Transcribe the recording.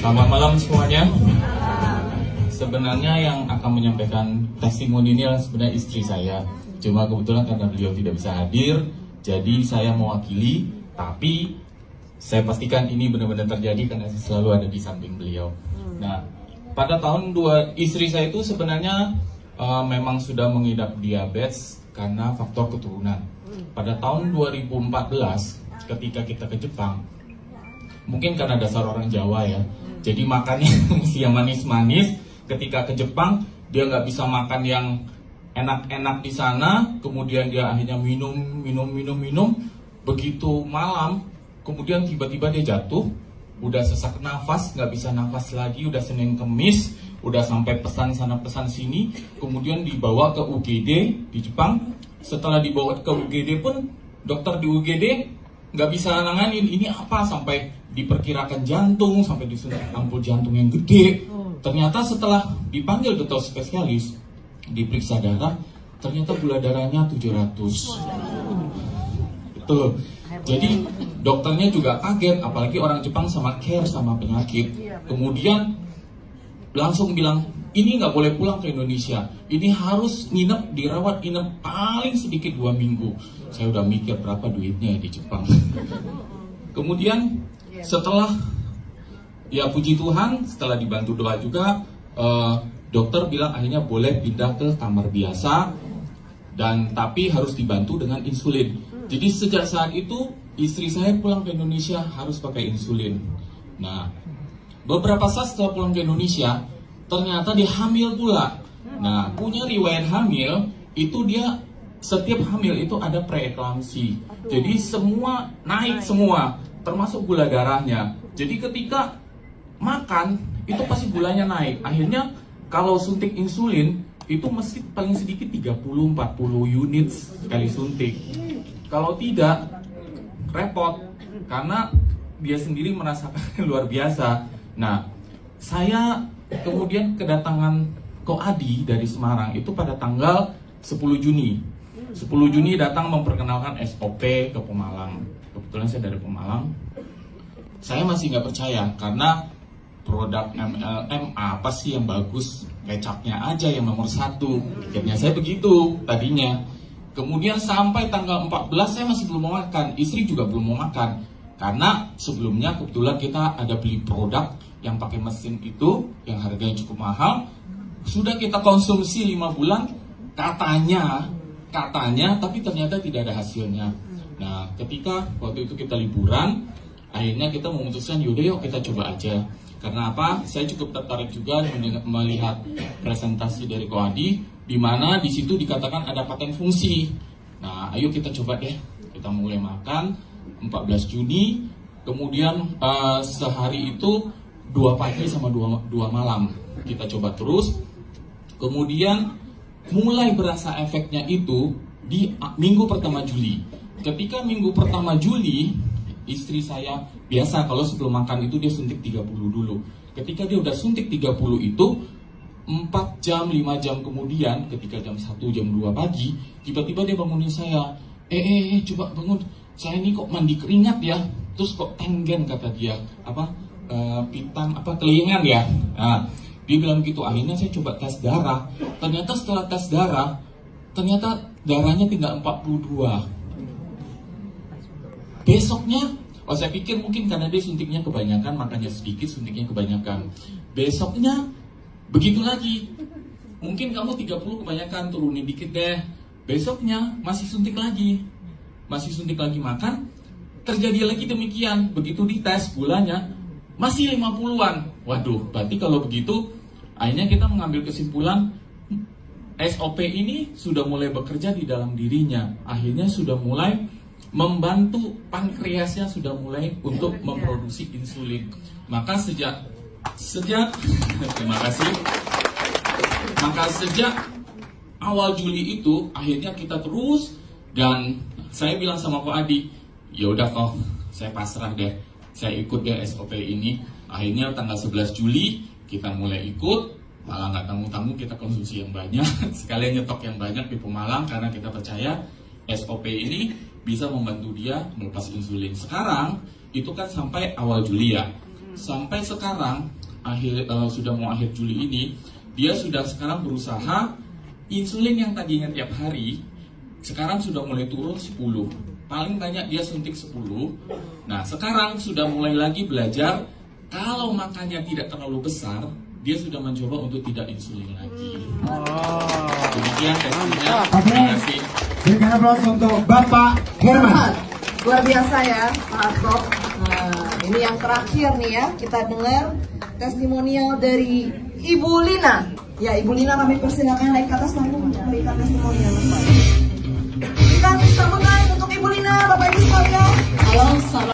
Selamat malam semuanya. Sebenarnya yang akan menyampaikan testimoni ini adalah sebenarnya istri saya. Cuma kebetulan karena beliau tidak bisa hadir, jadi saya mewakili. Tapi saya pastikan ini benar-benar terjadi karena saya selalu ada di samping beliau. Nah, pada tahun istri saya itu sebenarnya memang sudah mengidap diabetes karena faktor keturunan. Pada tahun 2014 ketika kita ke Jepang, mungkin karena dasar orang Jawa ya, jadi makannya mesti yang manis-manis. Ketika ke Jepang, dia nggak bisa makan yang enak-enak di sana, kemudian dia akhirnya minum. Begitu malam, kemudian tiba-tiba dia jatuh, udah sesak nafas, nggak bisa nafas lagi, udah Senin Kemis, udah sampai pesan sana pesan sini, kemudian dibawa ke UGD di Jepang. Setelah dibawa ke UGD pun, dokter di UGD nggak bisa nanganin ini apa, sampai diperkirakan jantung, sampai disuntik ampul jantung yang gede. Ternyata setelah dipanggil dokter spesialis, diperiksa darah, ternyata gula darahnya 700. Betul. Jadi dokternya juga kaget, apalagi orang Jepang sama care sama penyakit. Kemudian langsung bilang, ini nggak boleh pulang ke Indonesia, ini harus nginep, dirawat inap paling sedikit 2 minggu. Saya udah mikir berapa duitnya di Jepang. Kemudian setelah ya puji Tuhan, setelah dibantu doa juga, dokter bilang akhirnya boleh pindah ke kamar biasa, dan tapi harus dibantu dengan insulin. Jadi sejak saat itu istri saya pulang ke Indonesia harus pakai insulin. Nah, beberapa saat setelah pulang ke Indonesia, ternyata dia hamil pula. Nah, punya riwayat hamil itu dia setiap hamil itu ada preeklamsi. Jadi semua naik semua, termasuk gula darahnya. Jadi ketika makan itu pasti gulanya naik. Akhirnya kalau suntik insulin itu mesti paling sedikit 30-40 unit sekali suntik. Kalau tidak, repot karena dia sendiri merasakan luar biasa. Nah, saya kemudian kedatangan Koadi dari Semarang itu pada tanggal 10 Juni. 10 Juni datang memperkenalkan SOP ke Pemalang. Kebetulan saya dari Pemalang. Saya masih nggak percaya karena produk MLM apa sih yang bagus, kecapnya aja yang nomor 1. Akhirnya saya begitu tadinya. Kemudian sampai tanggal 14 saya masih belum mau makan, istri juga belum mau makan. Karena sebelumnya kebetulan kita ada beli produk yang pakai mesin itu, yang harganya cukup mahal. Sudah kita konsumsi 5 bulan, katanya, tapi ternyata tidak ada hasilnya. Nah, ketika waktu itu kita liburan, akhirnya kita memutuskan yaudah yuk kita coba aja. Karena apa? Saya cukup tertarik juga melihat presentasi dari Koadi, di mana di situ dikatakan ada paten fungsi. Nah, ayo kita coba deh. Kita mulai makan 14 Juni, kemudian sehari itu 2 pagi sama 2 malam. Kita coba terus. Kemudian mulai berasa efeknya itu di minggu pertama Juli. Ketika minggu pertama Juli, istri saya biasa kalau sebelum makan itu dia suntik 30 dulu. Ketika dia udah suntik 30 itu 4 jam, 5 jam kemudian, ketika jam 1, jam 2 pagi, tiba-tiba dia bangunin saya. Coba bangun, saya ini kok mandi keringat ya, terus kok tenggen kata dia, pitam, kelingan ya. Nah, dia bilang gitu. Akhirnya saya coba tes darah. Ternyata setelah tes darah, ternyata darahnya tinggal 42. Besoknya, saya pikir mungkin karena dia suntiknya kebanyakan, makanya sedikit suntiknya kebanyakan. Besoknya begitu lagi, mungkin kamu 30 kebanyakan, turunin dikit deh. Besoknya masih suntik lagi makan, terjadi lagi demikian. Begitu dites gulanya masih 50-an. Waduh, berarti kalau begitu akhirnya kita mengambil kesimpulan SOP ini sudah mulai bekerja di dalam dirinya. Akhirnya sudah mulai membantu pankreasnya, sudah mulai untuk memproduksi insulin. Maka sejak terima kasih. Maka sejak awal Juli itu akhirnya kita terus, dan saya bilang sama Koadi, ya udah kok, saya pasrah deh, saya ikut deh SOP ini. Akhirnya tanggal 11 Juli kita mulai ikut, malah nggak tanggung-tanggung kita konsumsi yang banyak, sekalian nyetok yang banyak di Pemalang karena kita percaya SOP ini bisa membantu dia melepas insulin. Sekarang itu kan sampai awal Juli ya. sampai sekarang sudah mau akhir Juli ini, dia sudah sekarang berusaha insulin yang tadinya tiap hari sekarang sudah mulai turun 10. Paling banyak dia suntik 10. Nah, sekarang sudah mulai lagi belajar kalau makannya tidak terlalu besar, dia sudah mencoba untuk tidak insulin lagi. Demikian testimoninya. Terima kasih. Berikan aplaus untuk Bapak Herman. Luar biasa ya, Pak Prof. Nah, ini yang terakhir nih ya, kita dengar testimonial dari Ibu Lina. Ya, Ibu Lina kami persilakan naik ke atas panggung untuk memberikan testimonial. Berikan tepuk tangan untuk Ibu Lina, Bapak Ibu sekalian. Halo,